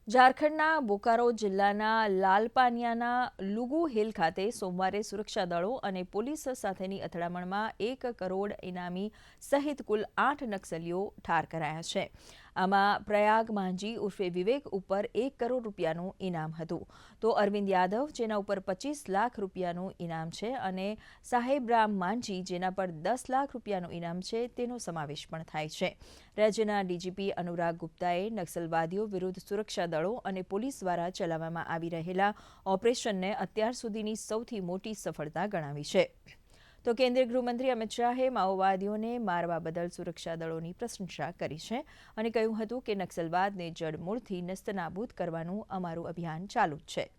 ઝારખંડના બોકારો જિલ્લાના લાલપાનિયાના લુગુ હિલ ખાતે સોમવારે સુરક્ષા દળો અને પોલીસ સાથેની અથડામણમાં 1 કરોડ ઇનામી સહિત કુલ 8 નક્સલીઓ ઠાર કરાયા છે. આમાં પ્રયાગ માંઝી ઉર્ફે વિવેક ઉપર 1 કરોડ રૂપિયાનું ઇનામ હતું, તો અરવિંદ યાદવ જેના ઉપર 25 લાખ રૂપિયાનું ઇનામ છે અને સાહેબરામ માંઝી જેના પર 10 લાખ રૂપિયાનું ઇનામ છે તેનો સમાવેશ પણ થાય છે. રાજ્યના ડીજીપી અનુરાગ ગુપ્તાએ નક્સલવાદીઓ વિરુદ્ધ સુરક્ષા દળો અને પોલીસ દ્વારા ચલાવવામાં આવી રહેલા ઓપરેશનને અત્યાર સુધીની સૌથી મોટી સફળતા ગણાવી છે. તો કેન્દ્રીય ગૃહમંત્રી અમિત શાહે માઓવાદીઓને મારવા બદલ સુરક્ષા દળોની પ્રશંસા કરી છે અને કહ્યું હતું કે નક્સલવાદને જડમૂળથી નસ્તનાબૂદ કરવાનું અમારું અભિયાન ચાલુ જ છે.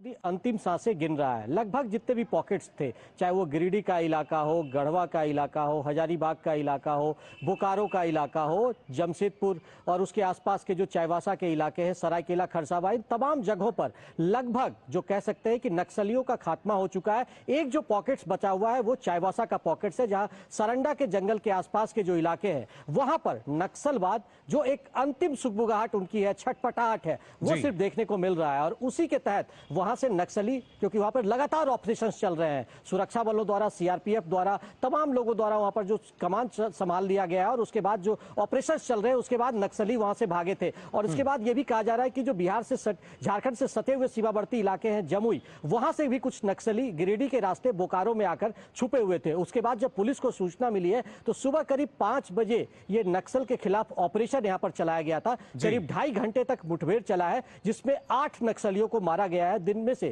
अपनी अंतिम सांसें गिन रहा है। लगभग जितने भी पॉकेट्स थे, चाहे वो गिरिडीह का इलाका हो, गढ़वा का इलाका हो, हजारीबाग का इलाका हो, बोकारो का इलाका हो, जमशेदपुर और उसके आसपास के जो चाईबासा के इलाके हैं, सरायकेला, खरसावां, इन तमाम जगहों पर लगभग जो कह सकते हैं कि नक्सलियों का खात्मा हो चुका है। एक जो पॉकेट्स बचा हुआ है वो चाईबासा का पॉकेट्स है, जहां सरंडा के जंगल के आसपास के जो इलाके हैं वहां पर नक्सलवाद जो एक अंतिम सुगबुगाहट उनकी है, छटपटाहट है, वो सिर्फ देखने को मिल रहा है। और उसी के तहत वहां से नक्सली, क्योंकि वहां पर लगातार ऑपरेशंस चल रहे हैं, सुरक्षा बलों द्वारा, सीआरपीएफ द्वारा, तमाम लोगों द्वारा वहां पर जो कमान संभाल लिया गया है और उसके बाद जो ऑपरेशंस चल रहे हैं उसके बाद नक्सली वहां से भागे थे। और उसके बाद यह भी कहा जा रहा है कि जो बिहार से झारखंड से सटे हुए सीमावर्ती इलाके हैं, जमुई, वहां से भी कुछ नक्सली गिरिडीह के रास्ते बोकारो में आकर छुपे हुए थे। उसके बाद जब पुलिस को सूचना मिली है तो सुबह करीब 5 बजे ये नक्सल के खिलाफ ऑपरेशन यहां पर चलाया गया था। करीब 2.5 घंटे तक मुठभेड़ चला है, जिसमें 8 नक्सलियों को मारा गया है। दिन में से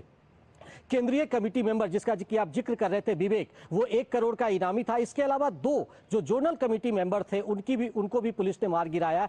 केंद्रीय कमेटी मेंबर जिसका कि आप जिक्र कर रहे थे विवेक, वो 1 करोड़ का इनामी था। इसके अलावा 2 जो जोनल कमेटी मेंबर थे उनको भी पुलिस ने मार गिराया।